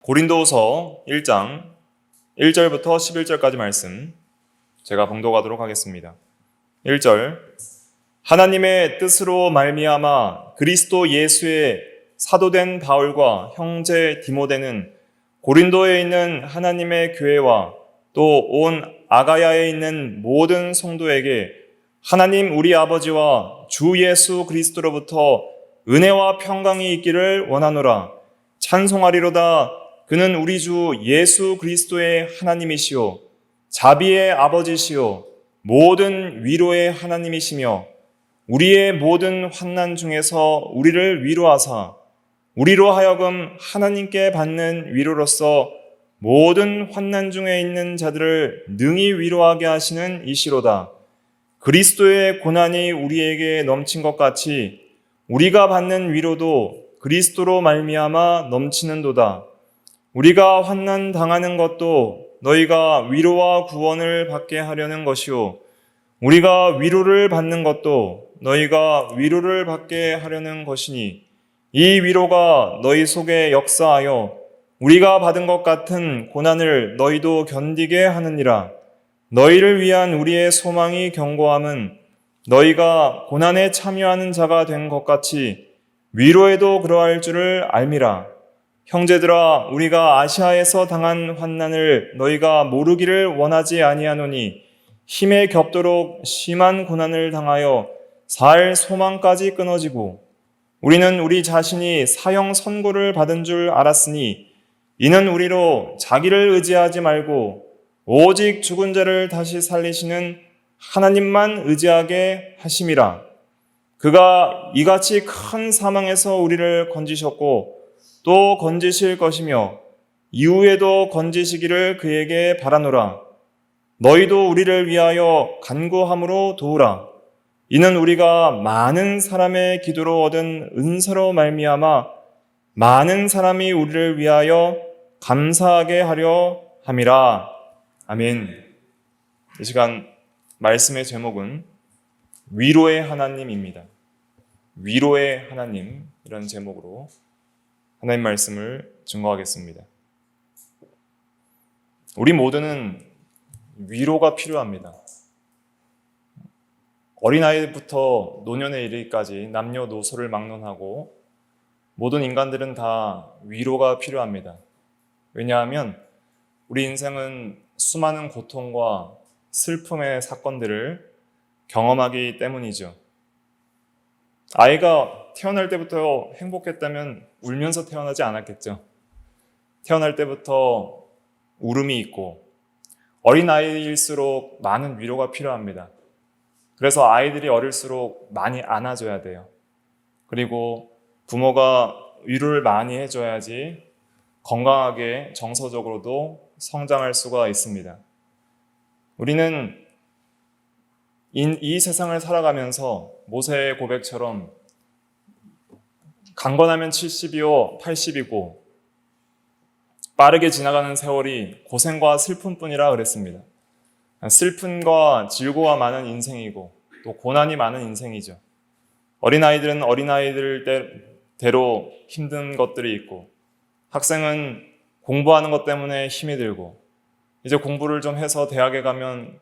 고린도후서 1장 1절부터 11절까지 말씀 제가 봉독하도록 하겠습니다. 1절 하나님의 뜻으로 말미암아 그리스도 예수의 사도된 바울과 형제 디모데는 고린도에 있는 하나님의 교회와 또 온 아가야에 있는 모든 성도에게 하나님 우리 아버지와 주 예수 그리스도로부터 은혜와 평강이 있기를 원하노라. 찬송하리로다. 그는 우리 주 예수 그리스도의 하나님이시요 자비의 아버지시요 모든 위로의 하나님이시며 우리의 모든 환난 중에서 우리를 위로하사 우리로 하여금 하나님께 받는 위로로서 모든 환난 중에 있는 자들을 능히 위로하게 하시는 이시로다. 그리스도의 고난이 우리에게 넘친 것 같이 우리가 받는 위로도 그리스도로 말미암아 넘치는도다. 우리가 환난 당하는 것도 너희가 위로와 구원을 받게 하려는 것이요 우리가 위로를 받는 것도 너희가 위로를 받게 하려는 것이니 이 위로가 너희 속에 역사하여 우리가 받은 것 같은 고난을 너희도 견디게 하느니라. 너희를 위한 우리의 소망이 견고함은 너희가 고난에 참여하는 자가 된 것 같이 위로에도 그러할 줄을 알미라. 형제들아, 우리가 아시아에서 당한 환난을 너희가 모르기를 원하지 아니하노니 힘에 겹도록 심한 고난을 당하여 살 소망까지 끊어지고 우리는 우리 자신이 사형 선고를 받은 줄 알았으니 이는 우리로 자기를 의지하지 말고 오직 죽은 자를 다시 살리시는 하나님만 의지하게 하심이라. 그가 이같이 큰 사망에서 우리를 건지셨고 또 건지실 것이며 이후에도 건지시기를 그에게 바라노라. 너희도 우리를 위하여 간구함으로 도우라. 이는 우리가 많은 사람의 기도로 얻은 은사로 말미암아 많은 사람이 우리를 위하여 감사하게 하려 함이라. 아멘. 이 시간 말씀의 제목은 위로의 하나님입니다. 위로의 하나님, 이런 제목으로 하나님 말씀을 증거하겠습니다. 우리 모두는 위로가 필요합니다. 어린아이부터 노년에 이르기까지 남녀노소를 막론하고 모든 인간들은 다 위로가 필요합니다. 왜냐하면 우리 인생은 수많은 고통과 슬픔의 사건들을 경험하기 때문이죠. 아이가 태어날 때부터 행복했다면 울면서 태어나지 않았겠죠. 태어날 때부터 울음이 있고 어린아이일수록 많은 위로가 필요합니다. 그래서 아이들이 어릴수록 많이 안아줘야 돼요. 그리고 부모가 위로를 많이 해줘야지 건강하게 정서적으로도 성장할 수가 있습니다. 우리는 이 세상을 살아가면서 모세의 고백처럼 강건하면 70이요 80이고 빠르게 지나가는 세월이 고생과 슬픔뿐이라 그랬습니다. 슬픔과 즐거움이 많은 인생이고 또 고난이 많은 인생이죠. 어린아이들은 어린아이들대로 힘든 것들이 있고 학생은 공부하는 것 때문에 힘이 들고 이제 공부를 좀 해서 대학에 가면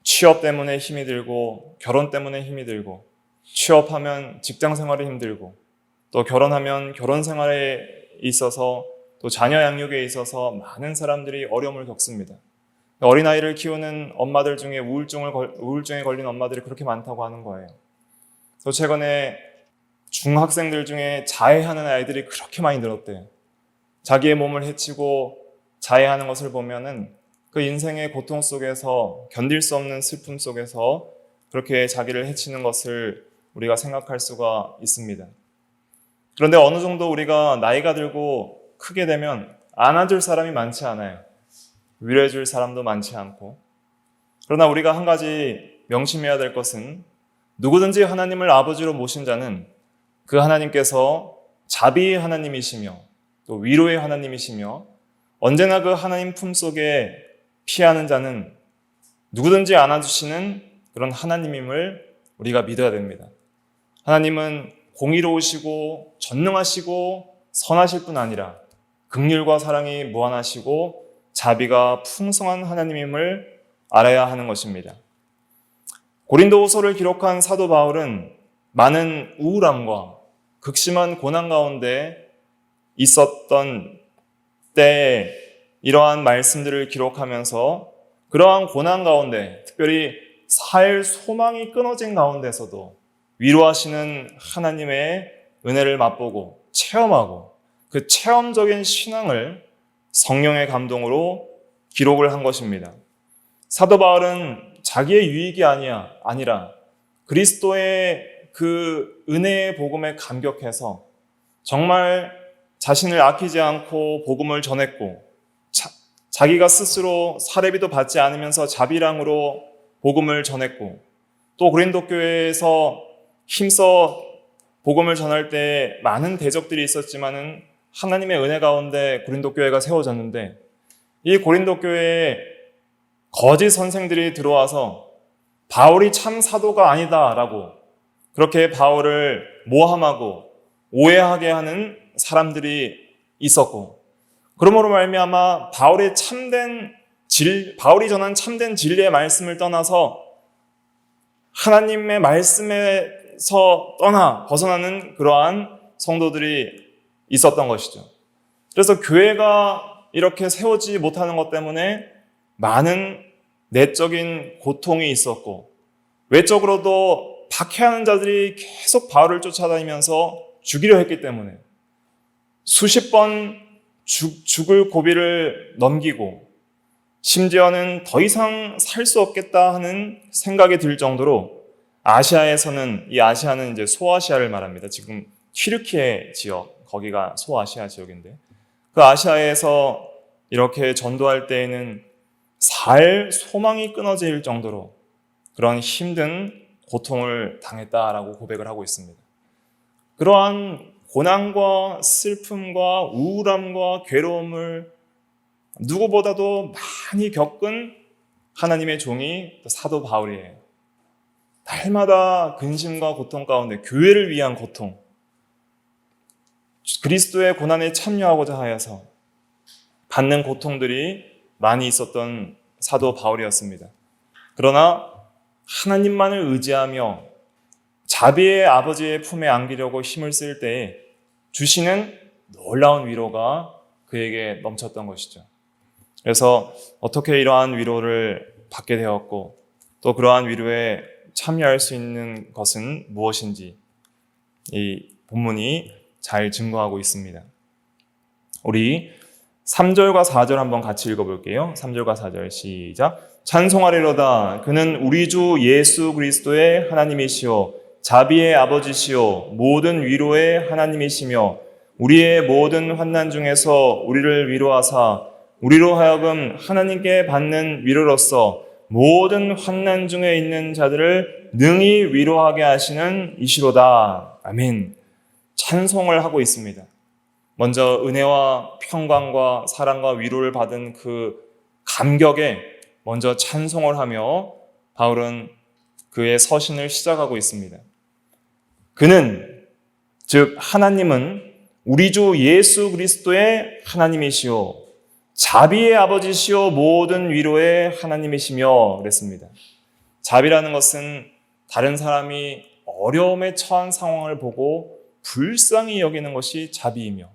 취업 때문에 힘이 들고 결혼 때문에 힘이 들고 취업하면 직장 생활이 힘들고 또 결혼하면 결혼 생활에 있어서 또 자녀 양육에 있어서 많은 사람들이 어려움을 겪습니다. 어린아이를 키우는 엄마들 중에 우울증에 걸린 엄마들이 그렇게 많다고 하는 거예요. 또 최근에 중학생들 중에 자해하는 아이들이 그렇게 많이 늘었대요. 자기의 몸을 해치고 자해하는 것을 보면은 그 인생의 고통 속에서 견딜 수 없는 슬픔 속에서 그렇게 자기를 해치는 것을 우리가 생각할 수가 있습니다. 그런데 어느 정도 우리가 나이가 들고 크게 되면 안아줄 사람이 많지 않아요. 위로해줄 사람도 많지 않고. 그러나 우리가 한 가지 명심해야 될 것은 누구든지 하나님을 아버지로 모신 자는 그 하나님께서 자비의 하나님이시며 또 위로의 하나님이시며 언제나 그 하나님 품속에 피하는 자는 누구든지 안아주시는 그런 하나님임을 우리가 믿어야 됩니다. 하나님은 공의로우시고 전능하시고 선하실 뿐 아니라 긍휼과 사랑이 무한하시고 자비가 풍성한 하나님임을 알아야 하는 것입니다. 고린도후서를 기록한 사도 바울은 많은 우울함과 극심한 고난 가운데 있었던 때에 이러한 말씀들을 기록하면서 그러한 고난 가운데, 특별히 살 소망이 끊어진 가운데서도 위로하시는 하나님의 은혜를 맛보고 체험하고 그 체험적인 신앙을 성령의 감동으로 기록을 한 것입니다. 사도 바울은 자기의 유익이 아니라 그리스도의 그 은혜의 복음에 감격해서 정말 자신을 아끼지 않고 복음을 전했고, 자기가 스스로 사례비도 받지 않으면서 자비랑으로 복음을 전했고, 또 고린도 교회에서 힘써 복음을 전할 때 많은 대적들이 있었지만은 하나님의 은혜 가운데 고린도 교회가 세워졌는데, 이 고린도 교회에 거짓 선생들이 들어와서 바울이 참 사도가 아니다라고 그렇게 바울을 모함하고 오해하게 하는 사람들이 있었고, 그러므로 말미암아 바울이 전한 참된 진리의 말씀을 떠나서 하나님의 말씀에서 벗어나는 그러한 성도들이 있었던 것이죠. 그래서 교회가 이렇게 세워지지 못하는 것 때문에 많은 내적인 고통이 있었고, 외적으로도 박해하는 자들이 계속 바울을 쫓아다니면서 죽이려 했기 때문에 수십 번 죽을 고비를 넘기고, 심지어는 더 이상 살 수 없겠다 하는 생각이 들 정도로 아시아는 이제 소아시아를 말합니다. 지금 튀르키예 지역, 거기가 소아시아 지역인데, 그 아시아에서 이렇게 전도할 때에는 살 소망이 끊어질 정도로 그런 힘든 고통을 당했다라고 고백을 하고 있습니다. 그러한 고난과 슬픔과 우울함과 괴로움을 누구보다도 많이 겪은 하나님의 종이 사도 바울이에요. 날마다 근심과 고통 가운데 교회를 위한 고통, 그리스도의 고난에 참여하고자 하여서 받는 고통들이 많이 있었던 사도 바울이었습니다. 그러나 하나님만을 의지하며 자비의 아버지의 품에 안기려고 힘을 쓸 때에 주시는 놀라운 위로가 그에게 넘쳤던 것이죠. 그래서 어떻게 이러한 위로를 받게 되었고, 또 그러한 위로에 참여할 수 있는 것은 무엇인지 이 본문이 잘 증거하고 있습니다. 우리 3절과 4절 한번 같이 읽어볼게요. 3절과 4절 시작. 찬송하리로다. 그는 우리 주 예수 그리스도의 하나님이시오 자비의 아버지시오 모든 위로의 하나님이시며 우리의 모든 환난 중에서 우리를 위로하사 우리로 하여금 하나님께 받는 위로로서 모든 환난 중에 있는 자들을 능히 위로하게 하시는 이시로다. 아멘. 찬송을 하고 있습니다. 먼저 은혜와 평강과 사랑과 위로를 받은 그 감격에 먼저 찬송을 하며 바울은 그의 서신을 시작하고 있습니다. 그는, 즉 하나님은 우리 주 예수 그리스도의 하나님이시오 자비의 아버지시오 모든 위로의 하나님이시며 그랬습니다. 자비라는 것은 다른 사람이 어려움에 처한 상황을 보고 불쌍히 여기는 것이 자비이며,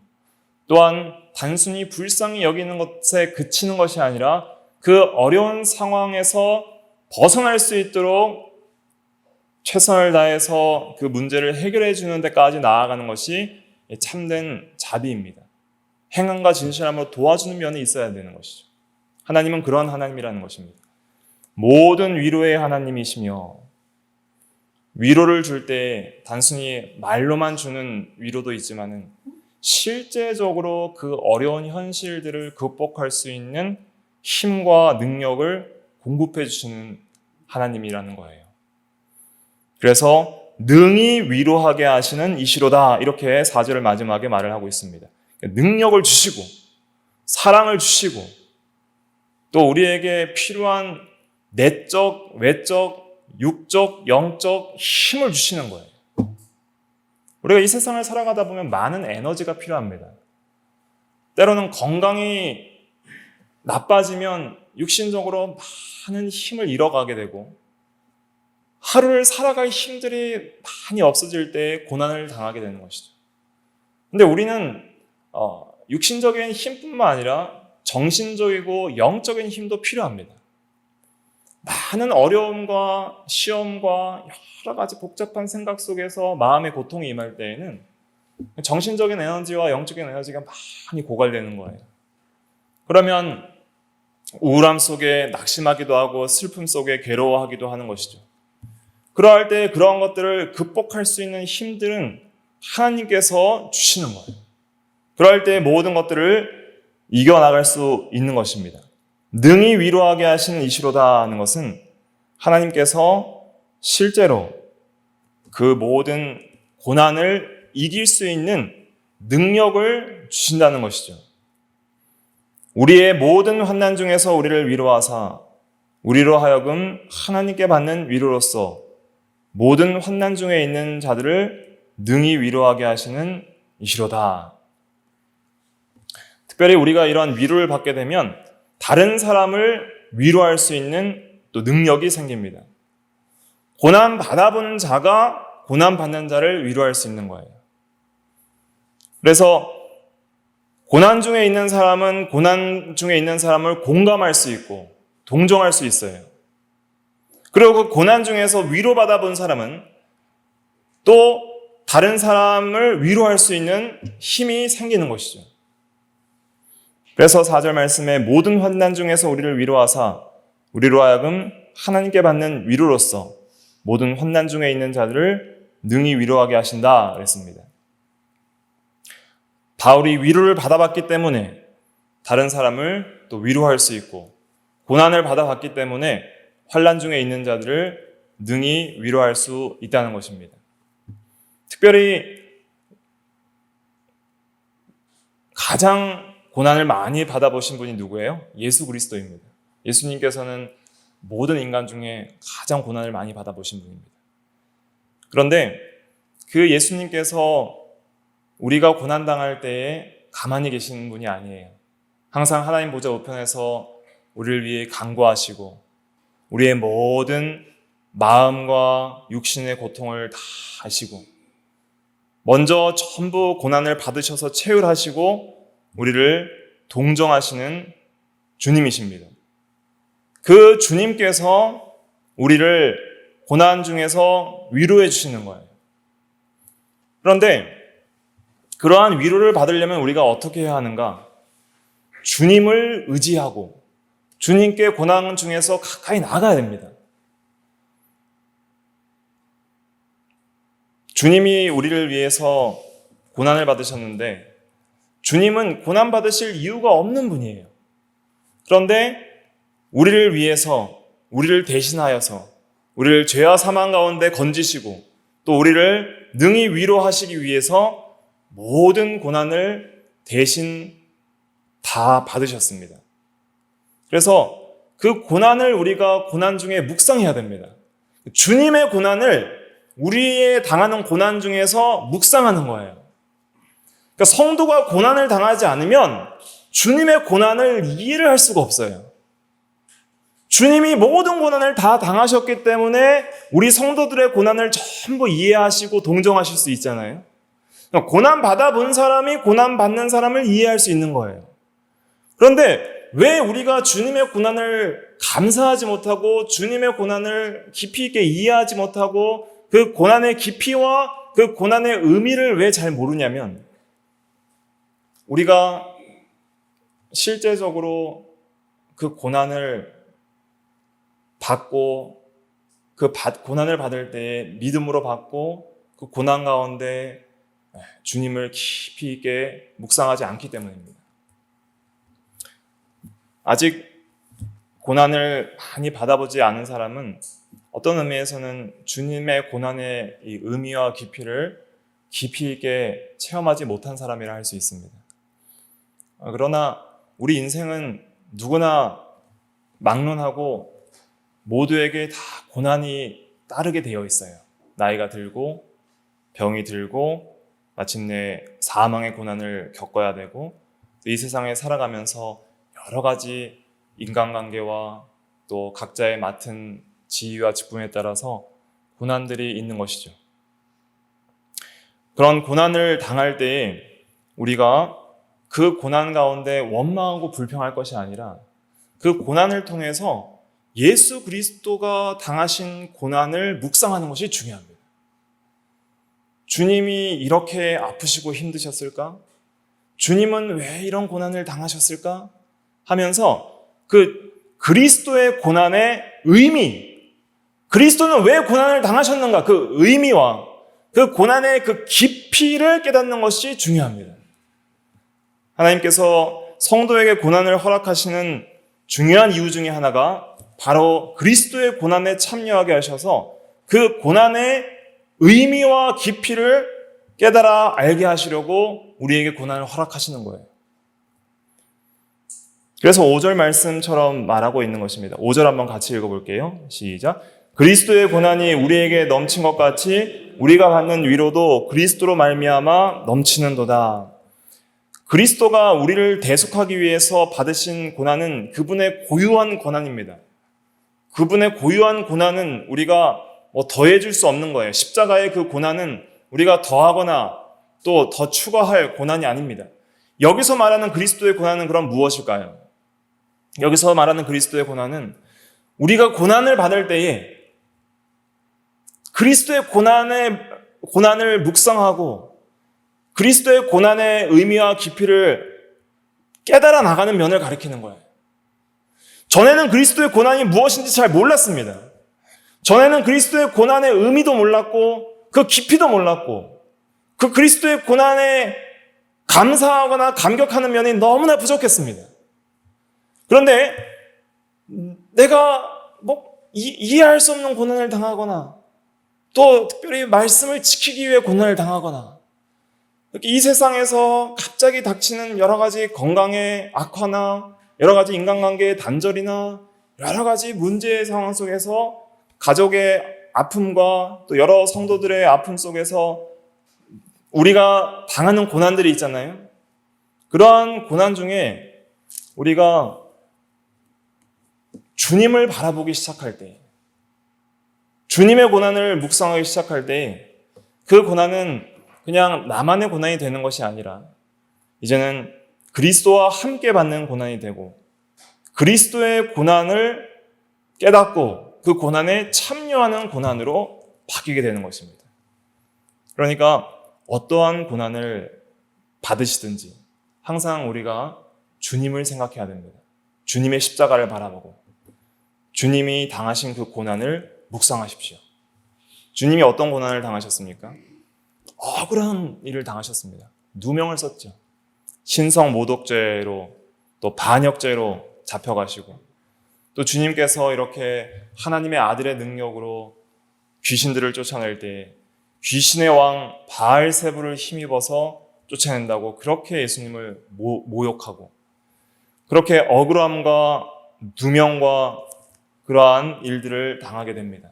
또한 단순히 불쌍히 여기는 것에 그치는 것이 아니라 그 어려운 상황에서 벗어날 수 있도록 최선을 다해서 그 문제를 해결해 주는 데까지 나아가는 것이 참된 자비입니다. 행함과 진실함으로 도와주는 면이 있어야 되는 것이죠. 하나님은 그런 하나님이라는 것입니다. 모든 위로의 하나님이시며, 위로를 줄 때 단순히 말로만 주는 위로도 있지만은 실제적으로 그 어려운 현실들을 극복할 수 있는 힘과 능력을 공급해 주시는 하나님이라는 거예요. 그래서 능히 위로하게 하시는 이시로다, 이렇게 4절을 마지막에 말을 하고 있습니다. 능력을 주시고 사랑을 주시고 또 우리에게 필요한 내적, 외적, 육적, 영적 힘을 주시는 거예요. 우리가 이 세상을 살아가다 보면 많은 에너지가 필요합니다. 때로는 건강이 나빠지면 육신적으로 많은 힘을 잃어가게 되고 하루를 살아갈 힘들이 많이 없어질 때 고난을 당하게 되는 것이죠. 근데 우리는 육신적인 힘뿐만 아니라 정신적이고 영적인 힘도 필요합니다. 많은 어려움과 시험과 여러 가지 복잡한 생각 속에서 마음의 고통이 임할 때에는 정신적인 에너지와 영적인 에너지가 많이 고갈되는 거예요. 그러면 우울함 속에 낙심하기도 하고 슬픔 속에 괴로워하기도 하는 것이죠. 그러할 때 그러한 것들을 극복할 수 있는 힘들은 하나님께서 주시는 거예요. 그럴 때 모든 것들을 이겨나갈 수 있는 것입니다. 능히 위로하게 하시는 이시로다 하는 것은 하나님께서 실제로 그 모든 고난을 이길 수 있는 능력을 주신다는 것이죠. 우리의 모든 환난 중에서 우리를 위로하사 우리로 하여금 하나님께 받는 위로로서 모든 환난 중에 있는 자들을 능히 위로하게 하시는 이시로다. 특별히 우리가 이런 위로를 받게 되면 다른 사람을 위로할 수 있는 또 능력이 생깁니다. 고난 받아본 자가 고난 받는 자를 위로할 수 있는 거예요. 그래서 고난 중에 있는 사람은 고난 중에 있는 사람을 공감할 수 있고 동정할 수 있어요. 그리고 그 고난 중에서 위로받아 본 사람은 또 다른 사람을 위로할 수 있는 힘이 생기는 것이죠. 그래서 4절 말씀에 모든 환난 중에서 우리를 위로하사 우리로 하여금 하나님께 받는 위로로서 모든 환난 중에 있는 자들을 능히 위로하게 하신다 그랬습니다. 바울이 위로를 받아봤기 때문에 다른 사람을 또 위로할 수 있고 고난을 받아봤기 때문에 환난 중에 있는 자들을 능히 위로할 수 있다는 것입니다. 특별히 가장 고난을 많이 받아보신 분이 누구예요? 예수 그리스도입니다. 예수님께서는 모든 인간 중에 가장 고난을 많이 받아보신 분입니다. 그런데 그 예수님께서 우리가 고난당할 때에 가만히 계시는 분이 아니에요. 항상 하나님 보좌 우편에서 우리를 위해 간구하시고 우리의 모든 마음과 육신의 고통을 다 아시고 먼저 전부 고난을 받으셔서 체휼하시고 우리를 동정하시는 주님이십니다. 그 주님께서 우리를 고난 중에서 위로해 주시는 거예요. 그런데 그러한 위로를 받으려면 우리가 어떻게 해야 하는가? 주님을 의지하고 주님께 고난 중에서 가까이 나가야 됩니다. 주님이 우리를 위해서 고난을 받으셨는데 주님은 고난 받으실 이유가 없는 분이에요. 그런데 우리를 위해서, 우리를 대신하여서 우리를 죄와 사망 가운데 건지시고 또 우리를 능히 위로하시기 위해서 모든 고난을 대신 다 받으셨습니다. 그래서 그 고난을 우리가 고난 중에 묵상해야 됩니다. 주님의 고난을 우리의 당하는 고난 중에서 묵상하는 거예요. 그러니까 성도가 고난을 당하지 않으면 주님의 고난을 이해를 할 수가 없어요. 주님이 모든 고난을 다 당하셨기 때문에 우리 성도들의 고난을 전부 이해하시고 동정하실 수 있잖아요. 고난 받아본 사람이 고난 받는 사람을 이해할 수 있는 거예요. 그런데 왜 우리가 주님의 고난을 감사하지 못하고 주님의 고난을 깊이 있게 이해하지 못하고 그 고난의 깊이와 그 고난의 의미를 왜 잘 모르냐면 우리가 실제적으로 그 고난을 받고 그 고난을 받을 때 믿음으로 받고 그 고난 가운데 주님을 깊이 있게 묵상하지 않기 때문입니다. 아직 고난을 많이 받아보지 않은 사람은 어떤 의미에서는 주님의 고난의 이 의미와 깊이를 깊이 있게 체험하지 못한 사람이라 할 수 있습니다. 그러나 우리 인생은 누구나 막론하고 모두에게 다 고난이 따르게 되어 있어요. 나이가 들고 병이 들고 마침내 사망의 고난을 겪어야 되고 이 세상에 살아가면서 여러 가지 인간관계와 또 각자의 맡은 지위와 직분에 따라서 고난들이 있는 것이죠. 그런 고난을 당할 때에 우리가 그 고난 가운데 원망하고 불평할 것이 아니라 그 고난을 통해서 예수 그리스도가 당하신 고난을 묵상하는 것이 중요합니다. 주님이 이렇게 아프시고 힘드셨을까? 주님은 왜 이런 고난을 당하셨을까? 하면서 그 그리스도의 고난의 의미, 그리스도는 왜 고난을 당하셨는가? 그 의미와 그 고난의 그 깊이를 깨닫는 것이 중요합니다. 하나님께서 성도에게 고난을 허락하시는 중요한 이유 중에 하나가 바로 그리스도의 고난에 참여하게 하셔서 그 고난의 의미와 깊이를 깨달아 알게 하시려고 우리에게 고난을 허락하시는 거예요. 그래서 5절 말씀처럼 말하고 있는 것입니다. 5절 한번 같이 읽어볼게요. 시작. 그리스도의 고난이 우리에게 넘친 것 같이 우리가 받는 위로도 그리스도로 말미암아 넘치는도다. 그리스도가 우리를 대속하기 위해서 받으신 고난은 그분의 고유한 고난입니다. 그분의 고유한 고난은 우리가 더해줄 수 없는 거예요. 십자가의 그 고난은 우리가 더하거나 또 더 추가할 고난이 아닙니다. 여기서 말하는 그리스도의 고난은 그럼 무엇일까요? 여기서 말하는 그리스도의 고난은 우리가 고난을 받을 때에 그리스도의 고난을 묵상하고 그리스도의 고난의 의미와 깊이를 깨달아 나가는 면을 가리키는 거예요. 전에는 그리스도의 고난이 무엇인지 잘 몰랐습니다. 전에는 그리스도의 고난의 의미도 몰랐고 그 깊이도 몰랐고 그 그리스도의 고난에 감사하거나 감격하는 면이 너무나 부족했습니다. 그런데 내가 이해할 수 없는 고난을 당하거나 또 특별히 말씀을 지키기 위해 고난을 당하거나 이 세상에서 갑자기 닥치는 여러 가지 건강의 악화나 여러 가지 인간관계의 단절이나 여러 가지 문제의 상황 속에서 가족의 아픔과 또 여러 성도들의 아픔 속에서 우리가 당하는 고난들이 있잖아요. 그러한 고난 중에 우리가 주님을 바라보기 시작할 때, 주님의 고난을 묵상하기 시작할 때 그 고난은 그냥 나만의 고난이 되는 것이 아니라 이제는 그리스도와 함께 받는 고난이 되고 그리스도의 고난을 깨닫고 그 고난에 참여하는 고난으로 바뀌게 되는 것입니다. 그러니까 어떠한 고난을 받으시든지 항상 우리가 주님을 생각해야 됩니다. 주님의 십자가를 바라보고 주님이 당하신 그 고난을 묵상하십시오. 주님이 어떤 고난을 당하셨습니까? 억울한 일을 당하셨습니다. 누명을 썼죠. 신성 모독죄로 또 반역죄로 잡혀가시고 또 주님께서 이렇게 하나님의 아들의 능력으로 귀신들을 쫓아낼 때 귀신의 왕 바알세불을 힘입어서 쫓아낸다고 그렇게 예수님을 모욕하고 그렇게 억울함과 누명과 그러한 일들을 당하게 됩니다.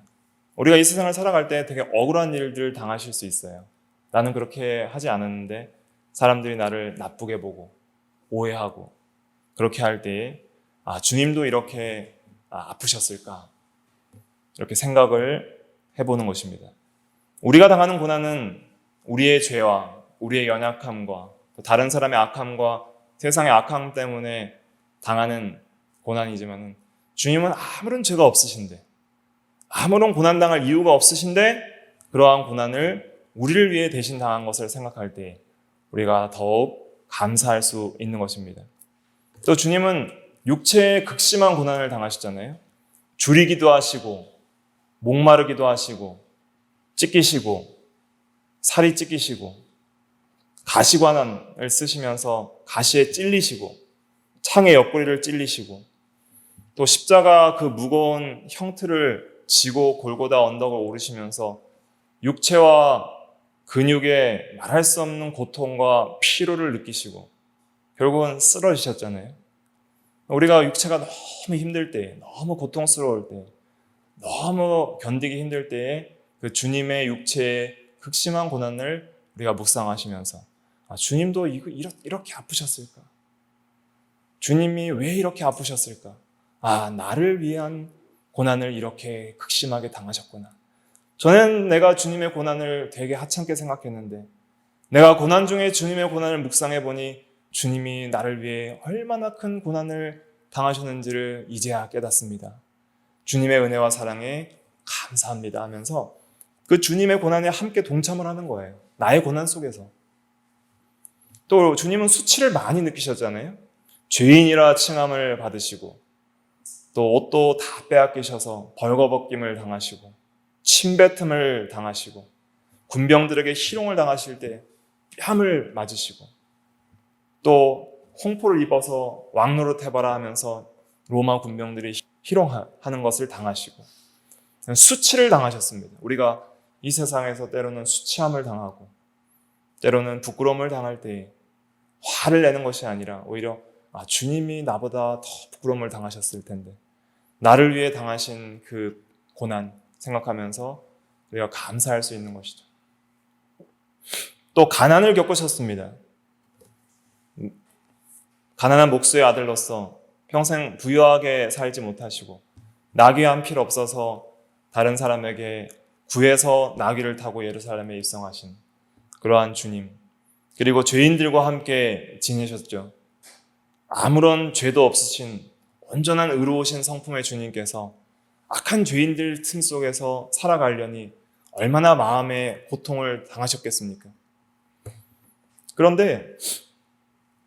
우리가 이 세상을 살아갈 때 되게 억울한 일들을 당하실 수 있어요. 나는 그렇게 하지 않았는데 사람들이 나를 나쁘게 보고 오해하고 그렇게 할 때에 주님도 이렇게 아프셨을까? 이렇게 생각을 해보는 것입니다. 우리가 당하는 고난은 우리의 죄와 우리의 연약함과 또 다른 사람의 악함과 세상의 악함 때문에 당하는 고난이지만 주님은 아무런 죄가 없으신데 아무런 고난당할 이유가 없으신데 그러한 고난을 우리를 위해 대신 당한 것을 생각할 때 우리가 더욱 감사할 수 있는 것입니다. 또 주님은 육체의 극심한 고난을 당하셨잖아요. 줄이기도 하시고 목마르기도 하시고 찢기시고 살이 찢기시고 가시관을 쓰시면서 가시에 찔리시고 창의 옆구리를 찔리시고 또 십자가 그 무거운 형틀을 지고 골고다 언덕을 오르시면서 육체와 근육에 말할 수 없는 고통과 피로를 느끼시고 결국은 쓰러지셨잖아요. 우리가 육체가 너무 힘들 때, 너무 고통스러울 때, 너무 견디기 힘들 때에 그 주님의 육체의 극심한 고난을 우리가 묵상하시면서 주님도 이렇게 아프셨을까? 주님이 왜 이렇게 아프셨을까? 아, 나를 위한 고난을 이렇게 극심하게 당하셨구나. 저는 내가 주님의 고난을 되게 하찮게 생각했는데 내가 고난 중에 주님의 고난을 묵상해 보니 주님이 나를 위해 얼마나 큰 고난을 당하셨는지를 이제야 깨닫습니다. 주님의 은혜와 사랑에 감사합니다 하면서 그 주님의 고난에 함께 동참을 하는 거예요. 나의 고난 속에서. 또 주님은 수치를 많이 느끼셨잖아요. 죄인이라 칭함을 받으시고 또 옷도 다 빼앗기셔서 벌거벗김을 당하시고 침뱉음을 당하시고 군병들에게 희롱을 당하실 때 뺨을 맞으시고 또 홍포를 입어서 왕노릇 해봐라 하면서 로마 군병들이 희롱하는 것을 당하시고 수치를 당하셨습니다. 우리가 이 세상에서 때로는 수치함을 당하고 때로는 부끄러움을 당할 때 화를 내는 것이 아니라 오히려 주님이 나보다 더 부끄러움을 당하셨을 텐데 나를 위해 당하신 그 고난 생각하면서 우리가 감사할 수 있는 것이죠. 또 가난을 겪으셨습니다. 가난한 목수의 아들로서 평생 부유하게 살지 못하시고 나귀 한 필 없어서 다른 사람에게 구해서 나귀를 타고 예루살렘에 입성하신 그러한 주님, 그리고 죄인들과 함께 지내셨죠. 아무런 죄도 없으신 온전한 의로우신 성품의 주님께서 악한 죄인들 틈 속에서 살아가려니 얼마나 마음의 고통을 당하셨겠습니까? 그런데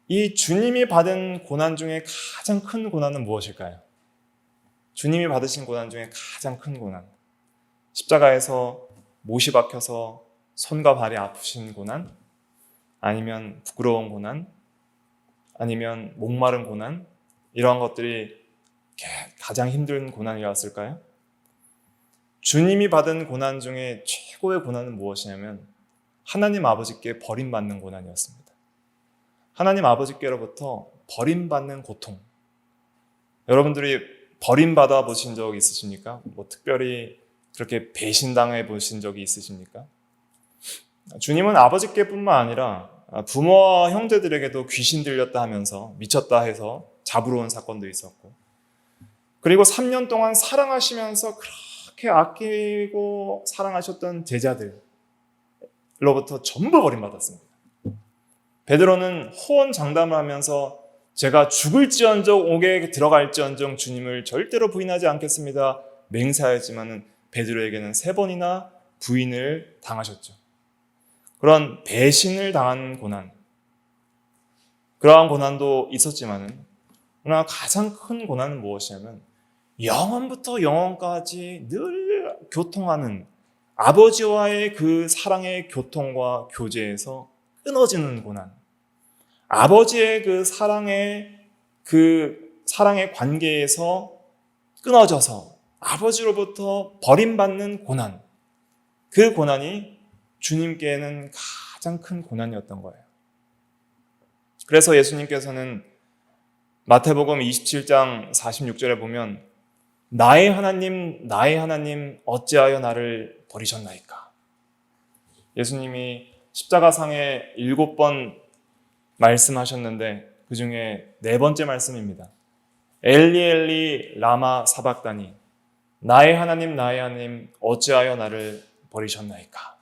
이 주님이 받은 고난 중에 가장 큰 고난은 무엇일까요? 주님이 받으신 고난 중에 가장 큰 고난, 십자가에서 못이 박혀서 손과 발이 아프신 고난, 아니면 부끄러운 고난, 아니면 목마른 고난, 이러한 것들이 가장 힘든 고난이었을까요? 주님이 받은 고난 중에 최고의 고난은 무엇이냐면 하나님 아버지께 버림받는 고난이었습니다. 하나님 아버지께로부터 버림받는 고통. 여러분들이 버림받아 보신 적 있으십니까? 특별히 그렇게 배신당해 보신 적이 있으십니까? 주님은 아버지께뿐만 아니라 부모와 형제들에게도 귀신 들렸다 하면서 미쳤다 해서 잡으러 온 사건도 있었고, 그리고 3년 동안 사랑하시면서 그렇게 아끼고 사랑하셨던 제자들로부터 전부 버림받았습니다. 베드로는 호언장담을 하면서 제가 죽을지언정 옥에 들어갈지언정 주님을 절대로 부인하지 않겠습니다 맹세하였지만은 베드로에게는 3번이나 부인을 당하셨죠. 그런 배신을 당한 고난, 그러한 고난도 있었지만은 그러나 가장 큰 고난은 무엇이냐면 영원부터 영원까지 늘 교통하는 아버지와의 그 사랑의 교통과 교제에서 끊어지는 고난, 아버지의 그 사랑의 관계에서 끊어져서 아버지로부터 버림받는 고난, 그 고난이 주님께는 가장 큰 고난이었던 거예요. 그래서 예수님께서는 마태복음 27장 46절에 보면 나의 하나님 어찌하여 나를 버리셨나이까. 예수님이 십자가상에 7번 말씀하셨는데 그 중에 4번째 말씀입니다. 엘리 엘리 라마 사박다니, 나의 하나님 어찌하여 나를 버리셨나이까.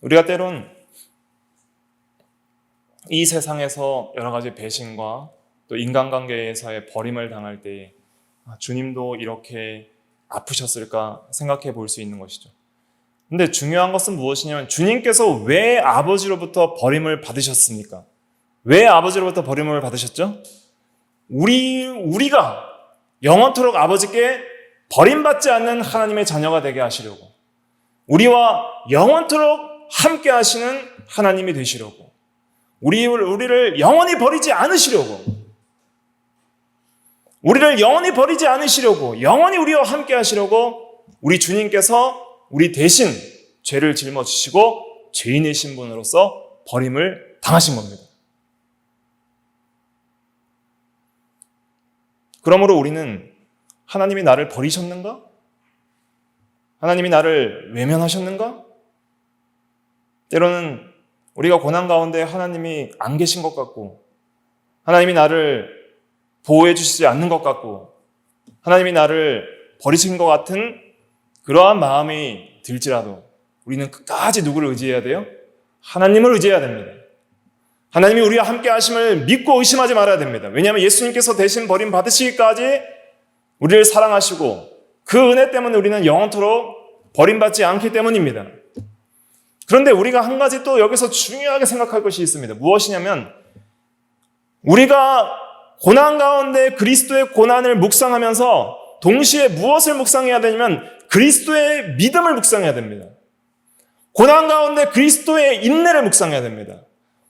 우리가 때론 이 세상에서 여러 가지 배신과 또 인간관계에서의 버림을 당할 때 주님도 이렇게 아프셨을까 생각해 볼 수 있는 것이죠. 근데 중요한 것은 무엇이냐면 주님께서 왜 아버지로부터 버림을 받으셨습니까? 왜 아버지로부터 버림을 받으셨죠? 우리가 영원토록 아버지께 버림받지 않는 하나님의 자녀가 되게 하시려고, 우리와 영원토록 함께 하시는 하나님이 되시려고, 우리를 영원히 버리지 않으시려고, 영원히 우리와 함께 하시려고 우리 주님께서 우리 대신 죄를 짊어지시고 죄인의 신분으로서 버림을 당하신 겁니다. 그러므로 우리는 하나님이 나를 버리셨는가? 하나님이 나를 외면하셨는가? 때로는 우리가 고난 가운데 하나님이 안 계신 것 같고, 하나님이 나를 보호해 주시지 않는 것 같고 하나님이 나를 버리신 것 같은 그러한 마음이 들지라도 우리는 끝까지 누구를 의지해야 돼요? 하나님을 의지해야 됩니다. 하나님이 우리와 함께 하심을 믿고 의심하지 말아야 됩니다. 왜냐하면 예수님께서 대신 버림받으시기까지 우리를 사랑하시고 그 은혜 때문에 우리는 영원토록 버림받지 않기 때문입니다. 그런데 우리가 한 가지 또 여기서 중요하게 생각할 것이 있습니다. 무엇이냐면 우리가 고난 가운데 그리스도의 고난을 묵상하면서 동시에 무엇을 묵상해야 되냐면 그리스도의 믿음을 묵상해야 됩니다. 고난 가운데 그리스도의 인내를 묵상해야 됩니다.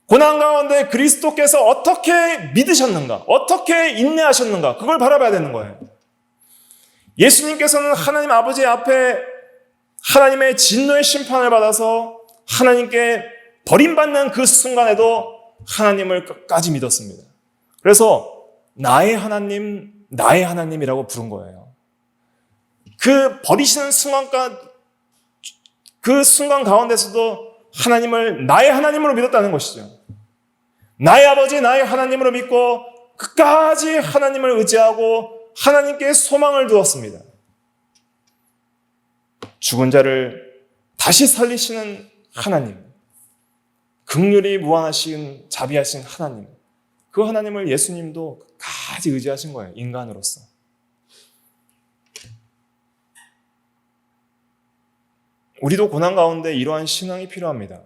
고난 가운데 그리스도께서 어떻게 믿으셨는가, 어떻게 인내하셨는가, 그걸 바라봐야 되는 거예요. 예수님께서는 하나님 아버지 앞에 하나님의 진노의 심판을 받아서 하나님께 버림받는 그 순간에도 하나님을 끝까지 믿었습니다. 그래서 나의 하나님이라고 부른 거예요. 그 버리시는 그 순간 가운데서도 하나님을 나의 하나님으로 믿었다는 것이죠. 나의 아버지, 나의 하나님으로 믿고 끝까지 하나님을 의지하고 하나님께 소망을 두었습니다. 죽은 자를 다시 살리시는 하나님, 긍휼이 무한하신 자비하신 하나님, 그 하나님을 예수님도 끝까지 의지하신 거예요. 인간으로서. 우리도 고난 가운데 이러한 신앙이 필요합니다.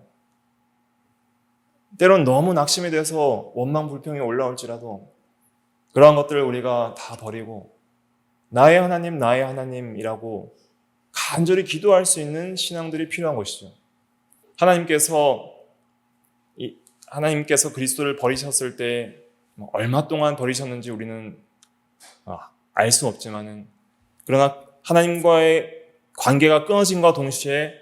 때론 너무 낙심이 돼서 원망 불평이 올라올지라도 그러한 것들을 우리가 다 버리고 나의 하나님이라고 간절히 기도할 수 있는 신앙들이 필요한 것이죠. 하나님께서 그리스도를 버리셨을 때 얼마 동안 버리셨는지 우리는 알 수 없지만은 그러나 하나님과의 관계가 끊어짐과 동시에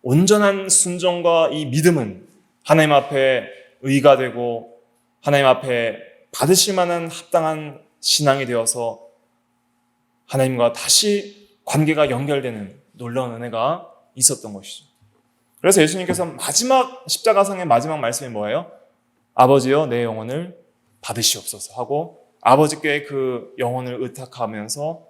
온전한 순종과 이 믿음은 하나님 앞에 의가 되고 하나님 앞에 받으실 만한 합당한 신앙이 되어서 하나님과 다시 관계가 연결되는 놀라운 은혜가 있었던 것이죠. 그래서 예수님께서 마지막 십자가상의 마지막 말씀이 뭐예요? 아버지여 내 영혼을 받으시옵소서 하고 아버지께 그 영혼을 의탁하면서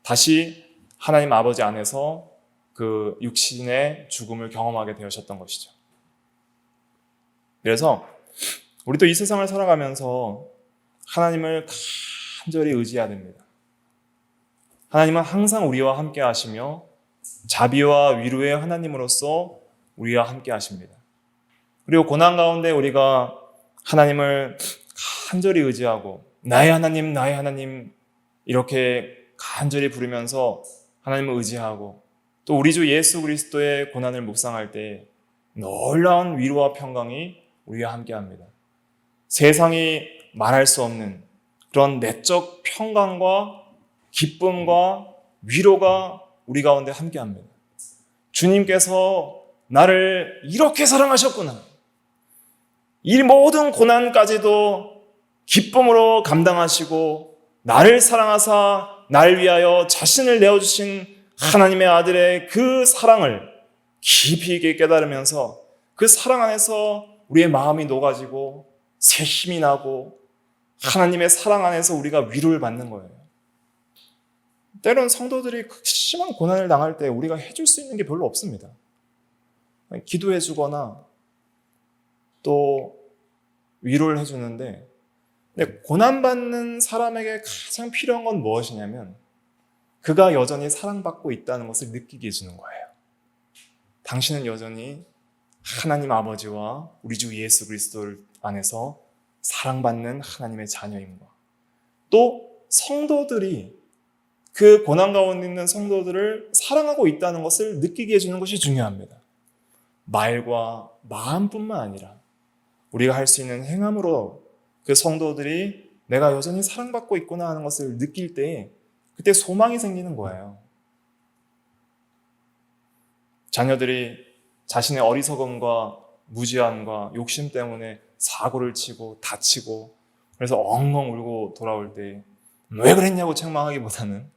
다시 하나님 아버지 안에서 그 육신의 죽음을 경험하게 되셨던 것이죠. 그래서 우리도 이 세상을 살아가면서 하나님을 간절히 의지해야 됩니다. 하나님은 항상 우리와 함께 하시며 자비와 위로의 하나님으로서 우리와 함께 하십니다. 그리고 고난 가운데 우리가 하나님을 간절히 의지하고 나의 하나님 이렇게 간절히 부르면서 하나님을 의지하고 또 우리 주 예수 그리스도의 고난을 묵상할 때 놀라운 위로와 평강이 우리와 함께합니다. 세상이 말할 수 없는 그런 내적 평강과 기쁨과 위로가 우리 가운데 함께합니다. 주님께서 나를 이렇게 사랑하셨구나. 이 모든 고난까지도 기쁨으로 감당하시고 나를 사랑하사 날 위하여 자신을 내어주신 하나님의 아들의 그 사랑을 깊이 있게 깨달으면서 그 사랑 안에서 우리의 마음이 녹아지고 새 힘이 나고 하나님의 사랑 안에서 우리가 위로를 받는 거예요. 때론 성도들이 심한 고난을 당할 때 우리가 해줄 수 있는 게 별로 없습니다. 기도해 주거나 또 위로를 해주는데 근데 고난받는 사람에게 가장 필요한 건 무엇이냐면 그가 여전히 사랑받고 있다는 것을 느끼게 해주는 거예요. 당신은 여전히 하나님 아버지와 우리 주 예수 그리스도 안에서 사랑받는 하나님의 자녀임과 또 성도들이 그 고난 가운데 있는 성도들을 사랑하고 있다는 것을 느끼게 해주는 것이 중요합니다. 말과 마음뿐만 아니라 우리가 할 수 있는 행함으로 그 성도들이 내가 여전히 사랑받고 있구나 하는 것을 느낄 때 그때 소망이 생기는 거예요. 자녀들이 자신의 어리석음과 무지함과 욕심 때문에 사고를 치고 다치고 그래서 엉엉 울고 돌아올 때 왜 그랬냐고 책망하기보다는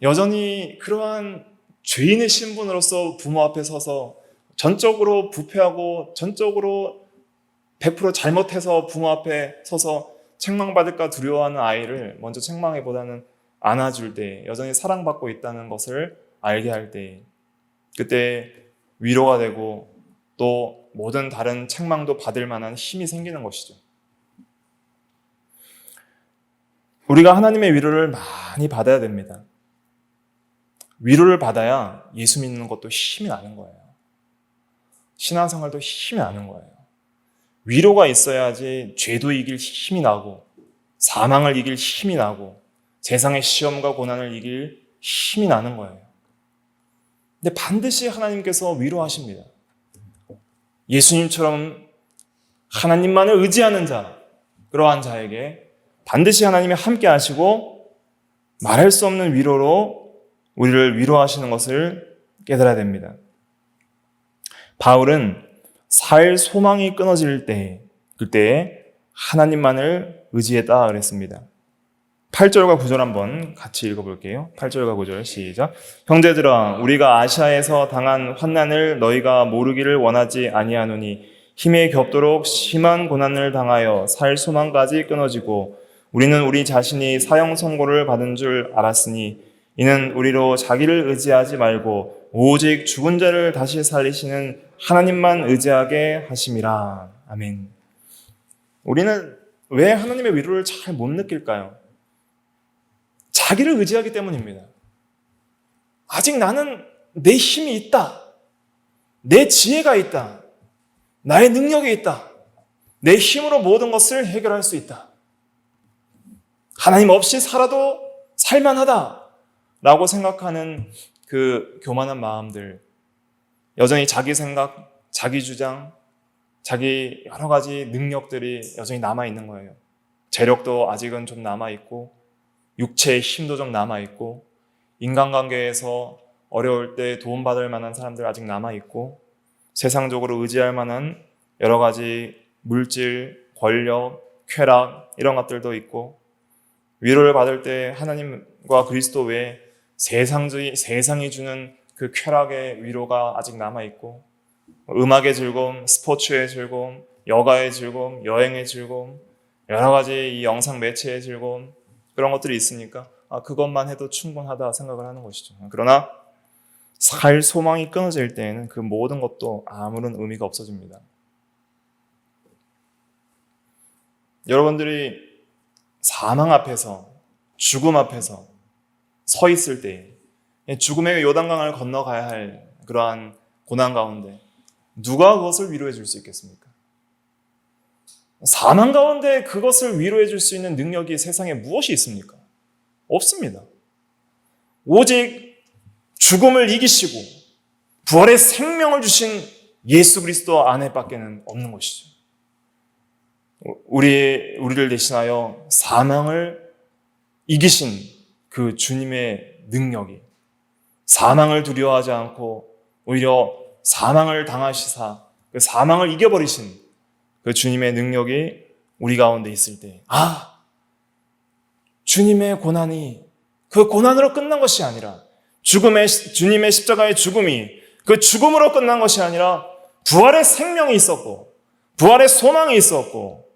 여전히 그러한 죄인의 신분으로서 부모 앞에 서서 전적으로 부패하고 전적으로 100% 잘못해서 부모 앞에 서서 책망받을까 두려워하는 아이를 먼저 책망해보다는 안아줄 때, 여전히 사랑받고 있다는 것을 알게 할 때, 그때 위로가 되고 또 모든 다른 책망도 받을 만한 힘이 생기는 것이죠. 우리가 하나님의 위로를 많이 받아야 됩니다. 위로를 받아야 예수 믿는 것도 힘이 나는 거예요. 신앙생활도 힘이 나는 거예요. 위로가 있어야지 죄도 이길 힘이 나고 사망을 이길 힘이 나고 세상의 시험과 고난을 이길 힘이 나는 거예요. 근데 반드시 하나님께서 위로하십니다. 예수님처럼 하나님만을 의지하는 자, 그러한 자에게 반드시 하나님이 함께 하시고 말할 수 없는 위로로 우리를 위로하시는 것을 깨달아야 됩니다. 바울은 살 소망이 끊어질 때, 그때 하나님만을 의지했다 그랬습니다. 8절과 9절 한번 같이 읽어볼게요. 8절과 9절 시작. 형제들아, 우리가 아시아에서 당한 환난을 너희가 모르기를 원하지 아니하노니 힘에 겹도록 심한 고난을 당하여 살 소망까지 끊어지고 우리는 우리 자신이 사형 선고를 받은 줄 알았으니 이는 우리로 자기를 의지하지 말고 오직 죽은 자를 다시 살리시는 하나님만 의지하게 하심이라. 아멘. 우리는 왜 하나님의 위로를 잘 못 느낄까요? 자기를 의지하기 때문입니다. 아직 나는 내 힘이 있다. 내 지혜가 있다. 나의 능력이 있다. 내 힘으로 모든 것을 해결할 수 있다. 하나님 없이 살아도 살만하다 라고 생각하는 그 교만한 마음들, 여전히 자기 생각, 자기 주장, 자기 여러 가지 능력들이 여전히 남아있는 거예요. 재력도 아직은 좀 남아있고 육체의 힘도 좀 남아있고 인간관계에서 어려울 때 도움받을 만한 사람들 아직 남아있고 세상적으로 의지할 만한 여러 가지 물질, 권력, 쾌락 이런 것들도 있고 위로를 받을 때 하나님과 그리스도 외에 세상이 주는 그 쾌락의 위로가 아직 남아있고 음악의 즐거움, 스포츠의 즐거움, 여가의 즐거움, 여행의 즐거움 여러 가지 이 영상 매체의 즐거움 그런 것들이 있으니까 그것만 해도 충분하다 생각을 하는 것이죠. 그러나 살 소망이 끊어질 때에는 그 모든 것도 아무런 의미가 없어집니다. 여러분들이 사망 앞에서 죽음 앞에서 서 있을 때 죽음의 요단강을 건너가야 할 그러한 고난 가운데 누가 그것을 위로해 줄 수 있겠습니까? 사망 가운데 그것을 위로해 줄 수 있는 능력이 세상에 무엇이 있습니까? 없습니다. 오직 죽음을 이기시고 부활의 생명을 주신 예수 그리스도 안에밖에는 없는 것이죠. 우리를 대신하여 사망을 이기신 그 주님의 능력이 사망을 두려워하지 않고 오히려 사망을 당하시사 그 사망을 이겨버리신 그 주님의 능력이 우리 가운데 있을 때 주님의 고난이 그 고난으로 끝난 것이 아니라 주님의 십자가의 죽음이 그 죽음으로 끝난 것이 아니라 부활의 생명이 있었고 부활의 소망이 있었고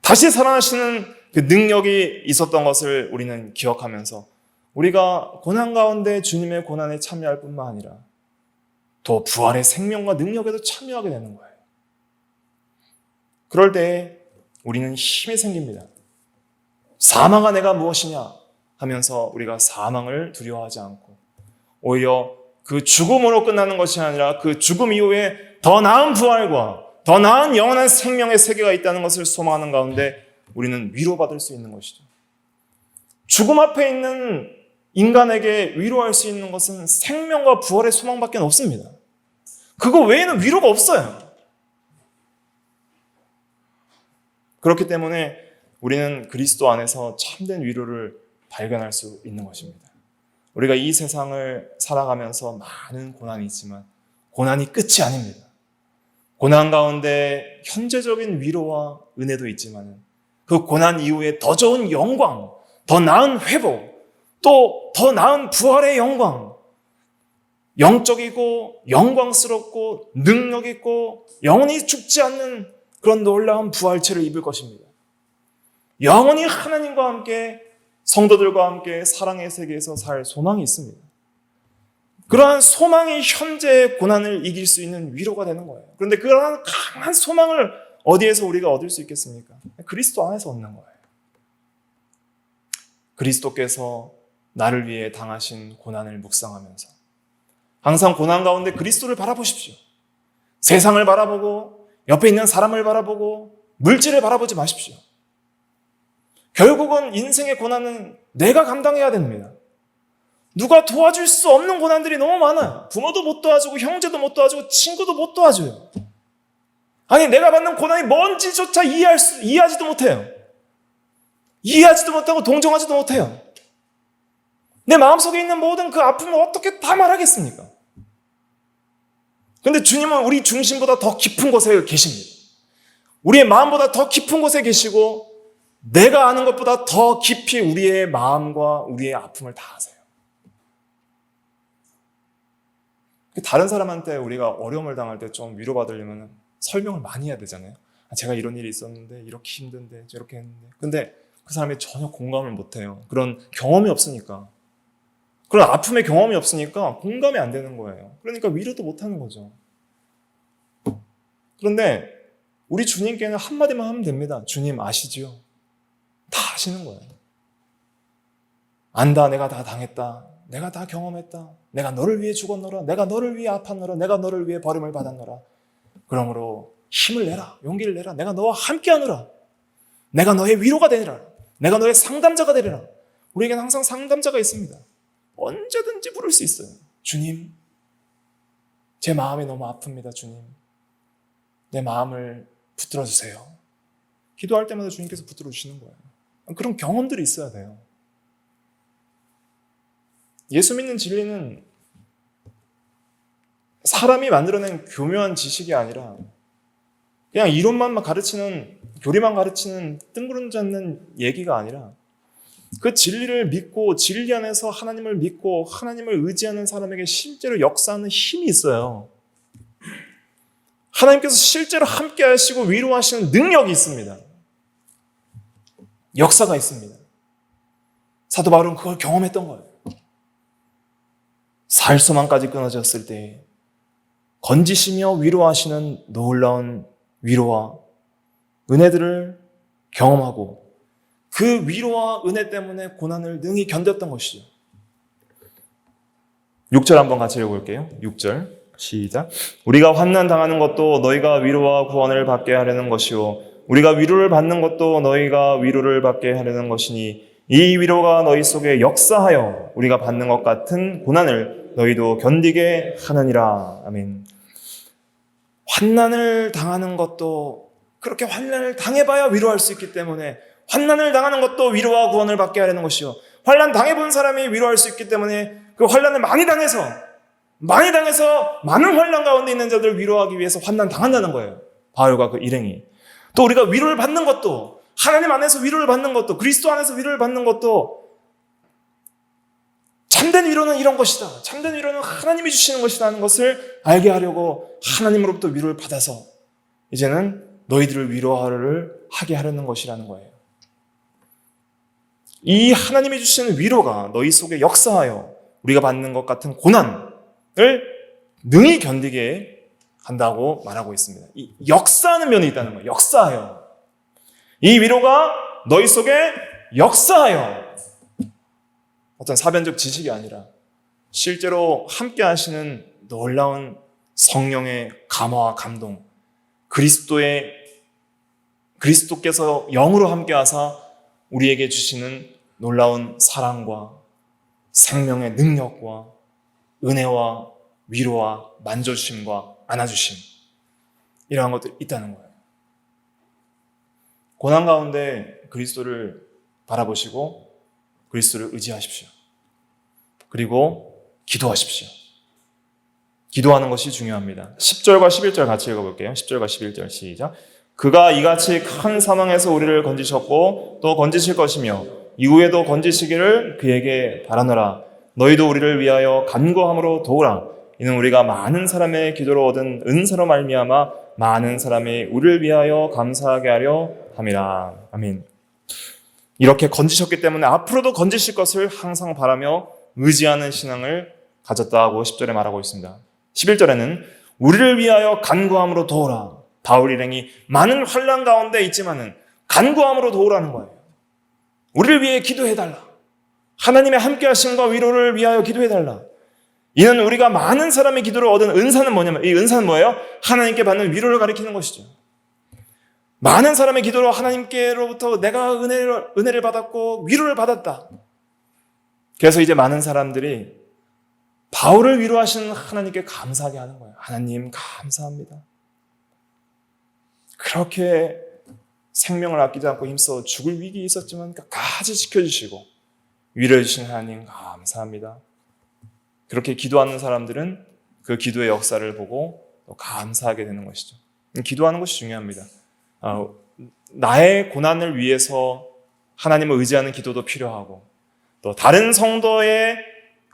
다시 살아나시는 그 능력이 있었던 것을 우리는 기억하면서 우리가 고난 가운데 주님의 고난에 참여할 뿐만 아니라 또 부활의 생명과 능력에도 참여하게 되는 거예요. 그럴 때 우리는 힘이 생깁니다. 사망아 내가 무엇이냐 하면서 우리가 사망을 두려워하지 않고 오히려 그 죽음으로 끝나는 것이 아니라 그 죽음 이후에 더 나은 부활과 더 나은 영원한 생명의 세계가 있다는 것을 소망하는 가운데 우리는 위로받을 수 있는 것이죠. 죽음 앞에 있는 인간에게 위로할 수 있는 것은 생명과 부활의 소망밖에 없습니다. 그거 외에는 위로가 없어요. 그렇기 때문에 우리는 그리스도 안에서 참된 위로를 발견할 수 있는 것입니다. 우리가 이 세상을 살아가면서 많은 고난이 있지만 고난이 끝이 아닙니다. 고난 가운데 현재적인 위로와 은혜도 있지만 그 고난 이후에 더 좋은 영광, 더 나은 회복, 또 더 나은 부활의 영광, 영적이고 영광스럽고 능력 있고 영원히 죽지 않는 그런 놀라운 부활체를 입을 것입니다. 영원히 하나님과 함께 성도들과 함께 사랑의 세계에서 살 소망이 있습니다. 그러한 소망이 현재의 고난을 이길 수 있는 위로가 되는 거예요. 그런데 그러한 강한 소망을 어디에서 우리가 얻을 수 있겠습니까? 그리스도 안에서 얻는 거예요. 그리스도께서 나를 위해 당하신 고난을 묵상하면서 항상 고난 가운데 그리스도를 바라보십시오. 세상을 바라보고 옆에 있는 사람을 바라보고 물질을 바라보지 마십시오. 결국은 인생의 고난은 내가 감당해야 됩니다. 누가 도와줄 수 없는 고난들이 너무 많아요. 부모도 못 도와주고 형제도 못 도와주고 친구도 못 도와줘요. 아니 내가 받는 고난이 뭔지조차 이해하지도 못해요. 이해하지도 못하고 동정하지도 못해요. 내 마음속에 있는 모든 그 아픔을 어떻게 다 말하겠습니까? 그런데 주님은 우리 중심보다 더 깊은 곳에 계십니다. 우리의 마음보다 더 깊은 곳에 계시고 내가 아는 것보다 더 깊이 우리의 마음과 우리의 아픔을 다 아세요. 다른 사람한테 우리가 어려움을 당할 때 좀 위로받으려면 설명을 많이 해야 되잖아요. 제가 이런 일이 있었는데 이렇게 힘든데 저렇게 했는데 근데 그 사람이 전혀 공감을 못해요. 그런 경험이 없으니까. 그런 아픔의 경험이 없으니까 공감이 안 되는 거예요. 그러니까 위로도 못하는 거죠. 그런데 우리 주님께는 한마디만 하면 됩니다. 주님 아시지요? 다 아시는 거예요. 안다. 내가 다 당했다. 내가 다 경험했다. 내가 너를 위해 죽었노라. 내가 너를 위해 아팠노라. 내가 너를 위해 버림을 받았노라. 그러므로 힘을 내라. 용기를 내라. 내가 너와 함께하노라. 내가 너의 위로가 되리라. 내가 너의 상담자가 되리라. 우리에게는 항상 상담자가 있습니다. 언제든지 부를 수 있어요. 주님, 제 마음이 너무 아픕니다. 주님, 내 마음을 붙들어 주세요. 기도할 때마다 주님께서 붙들어 주시는 거예요. 그런 경험들이 있어야 돼요. 예수 믿는 진리는 사람이 만들어낸 교묘한 지식이 아니라 그냥 이론만 가르치는, 교리만 가르치는 뜬구름지 않는 얘기가 아니라 그 진리를 믿고 진리 안에서 하나님을 믿고 하나님을 의지하는 사람에게 실제로 역사하는 힘이 있어요. 하나님께서 실제로 함께 하시고 위로하시는 능력이 있습니다. 역사가 있습니다. 사도 바울은 그걸 경험했던 거예요. 살소망까지 끊어졌을 때 건지시며 위로하시는 놀라운 위로와 은혜들을 경험하고 그 위로와 은혜 때문에 고난을 능히 견뎠던 것이죠. 6절 한번 같이 읽어볼게요. 6절 시작. 우리가 환난 당하는 것도 너희가 위로와 구원을 받게 하려는 것이요 우리가 위로를 받는 것도 너희가 위로를 받게 하려는 것이니 이 위로가 너희 속에 역사하여 우리가 받는 것 같은 고난을 너희도 견디게 하느니라. 아멘. 환난을 당하는 것도 그렇게 환난을 당해봐야 위로할 수 있기 때문에 환난을 당하는 것도 위로와 구원을 받게 하려는 것이요 환난 당해본 사람이 위로할 수 있기 때문에 그 환난을 많이 당해서 많은 환난 가운데 있는 자들을 위로하기 위해서 환난 당한다는 거예요. 바울과 그 일행이. 또 우리가 위로를 받는 것도 하나님 안에서 위로를 받는 것도 그리스도 안에서 위로를 받는 것도 참된 위로는 이런 것이다. 참된 위로는 하나님이 주시는 것이다 하는 것을 알게 하려고 하나님으로부터 위로를 받아서 이제는 너희들을 위로하게 하려는 것이라는 거예요. 이 하나님이 주시는 위로가 너희 속에 역사하여 우리가 받는 것 같은 고난을 능히 견디게 한다고 말하고 있습니다. 이 역사하는 면이 있다는 거예요. 역사하여. 이 위로가 너희 속에 역사하여 어떤 사변적 지식이 아니라 실제로 함께 하시는 놀라운 성령의 감화와 감동, 그리스도께서 영으로 함께 하사 우리에게 주시는 놀라운 사랑과 생명의 능력과 은혜와 위로와 만져주심과 안아주심 이러한 것들이 있다는 거예요. 고난 가운데 그리스도를 바라보시고 그리스도를 의지하십시오. 그리고 기도하십시오. 기도하는 것이 중요합니다. 10절과 11절 같이 읽어볼게요. 10절과 11절 시작. 그가 이같이 큰 사망에서 우리를 건지셨고 또 건지실 것이며 이후에도 건지시기를 그에게 바라노라. 너희도 우리를 위하여 간구함으로 도우라. 이는 우리가 많은 사람의 기도로 얻은 은사로 말미암아 많은 사람이 우리를 위하여 감사하게 하려 함이라. 아멘. 이렇게 건지셨기 때문에 앞으로도 건지실 것을 항상 바라며 의지하는 신앙을 가졌다고 10절에 말하고 있습니다. 11절에는 우리를 위하여 간구함으로 도우라. 바울 일행이 많은 환난 가운데 있지만은 간구함으로 도우라는 거예요. 우리를 위해 기도해달라. 하나님의 함께 하심과 위로를 위하여 기도해달라. 이는 우리가 많은 사람의 기도를 얻은 은사는 뭐냐면, 이 은사는 뭐예요? 하나님께 받는 위로를 가리키는 것이죠. 많은 사람의 기도로 하나님께로부터 내가 은혜를 받았고 위로를 받았다. 그래서 이제 많은 사람들이 바울을 위로하시는 하나님께 감사하게 하는 거예요. 하나님 감사합니다. 그렇게 생명을 아끼지 않고 힘써 죽을 위기에 있었지만 끝까지 지켜주시고 위로해 주신 하나님 감사합니다. 그렇게 기도하는 사람들은 그 기도의 역사를 보고 또 감사하게 되는 것이죠. 기도하는 것이 중요합니다. 나의 고난을 위해서 하나님을 의지하는 기도도 필요하고 또 다른 성도의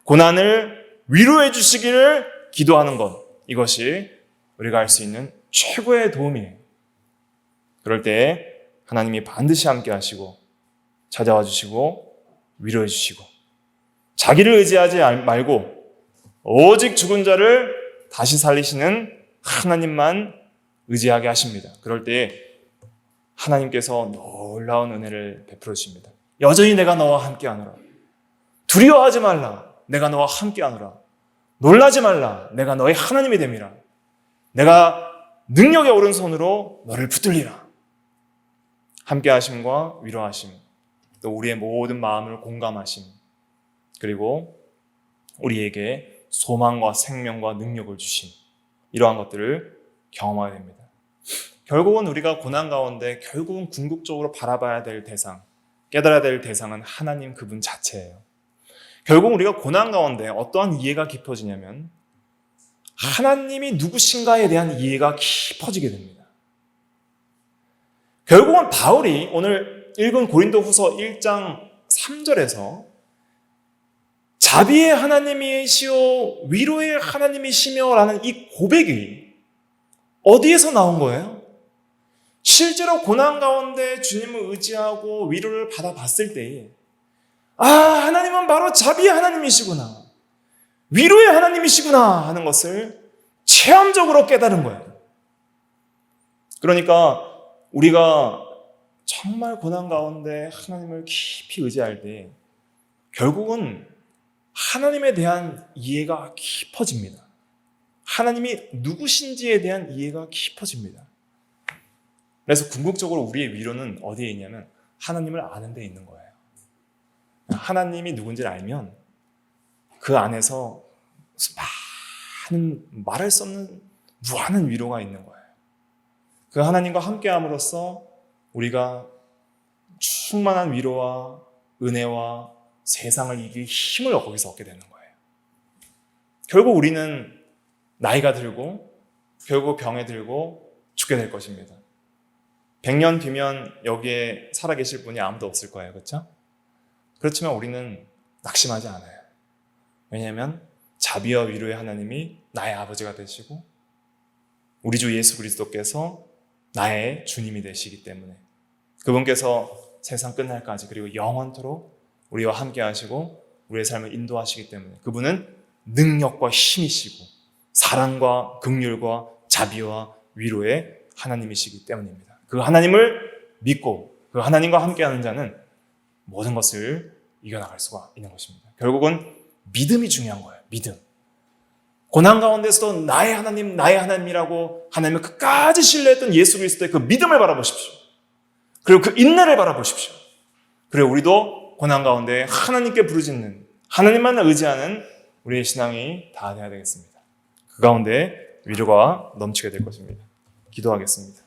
고난을 위로해 주시기를 기도하는 것, 이것이 우리가 할 수 있는 최고의 도움이에요. 그럴 때 하나님이 반드시 함께 하시고 찾아와 주시고 위로해 주시고 자기를 의지하지 말고 오직 죽은 자를 다시 살리시는 하나님만 의지하게 하십니다. 그럴 때 하나님께서 놀라운 은혜를 베풀어 주십니다. 여전히 내가 너와 함께하노라. 두려워하지 말라. 내가 너와 함께하노라. 놀라지 말라. 내가 너의 하나님이 됨이라. 내가 능력의 오른손으로 너를 붙들리라. 함께하심과 위로하심, 또 우리의 모든 마음을 공감하심, 그리고 우리에게 소망과 생명과 능력을 주심, 이러한 것들을 경험하게 됩니다. 결국은 우리가 고난 가운데 결국은 궁극적으로 바라봐야 될 대상, 깨달아야 될 대상은 하나님 그분 자체예요. 결국 우리가 고난 가운데 어떠한 이해가 깊어지냐면 하나님이 누구신가에 대한 이해가 깊어지게 됩니다. 결국은 바울이 오늘 읽은 고린도후서 1장 3절에서 자비의 하나님이시오 위로의 하나님이시며 라는 이 고백이 어디에서 나온 거예요? 실제로 고난 가운데 주님을 의지하고 위로를 받아봤을 때에 하나님은 바로 자비의 하나님이시구나, 위로의 하나님이시구나 하는 것을 체험적으로 깨달은 거예요. 그러니까 우리가 정말 고난 가운데 하나님을 깊이 의지할 때 결국은 하나님에 대한 이해가 깊어집니다. 하나님이 누구신지에 대한 이해가 깊어집니다. 그래서 궁극적으로 우리의 위로는 어디에 있냐면 하나님을 아는 데 있는 거예요. 하나님이 누군지를 알면 그 안에서 많은 말할 수 없는 무한한 위로가 있는 거예요. 그 하나님과 함께함으로써 우리가 충만한 위로와 은혜와 세상을 이길 힘을 거기서 얻게 되는 거예요. 결국 우리는 나이가 들고 결국 병에 들고 죽게 될 것입니다. 100년 뒤면 여기에 살아계실 분이 아무도 없을 거예요. 그렇죠? 그렇지만 우리는 낙심하지 않아요. 왜냐하면 자비와 위로의 하나님이 나의 아버지가 되시고 우리 주 예수 그리스도께서 나의 주님이 되시기 때문에 그분께서 세상 끝날까지 그리고 영원토록 우리와 함께 하시고 우리의 삶을 인도하시기 때문에 그분은 능력과 힘이시고 사랑과 긍휼과 자비와 위로의 하나님이시기 때문입니다. 그 하나님을 믿고 그 하나님과 함께하는 자는 모든 것을 이겨나갈 수가 있는 것입니다. 결국은 믿음이 중요한 거예요. 믿음. 고난 가운데서도 나의 하나님이라고 하나님을 끝까지 신뢰했던 예수 그리스도의 그 믿음을 바라보십시오. 그리고 그 인내를 바라보십시오. 그리고 우리도 고난 가운데 하나님께 부르짖는 하나님만 의지하는 우리의 신앙이 다 되어야 되겠습니다. 그 가운데 위로가 넘치게 될 것입니다. 기도하겠습니다.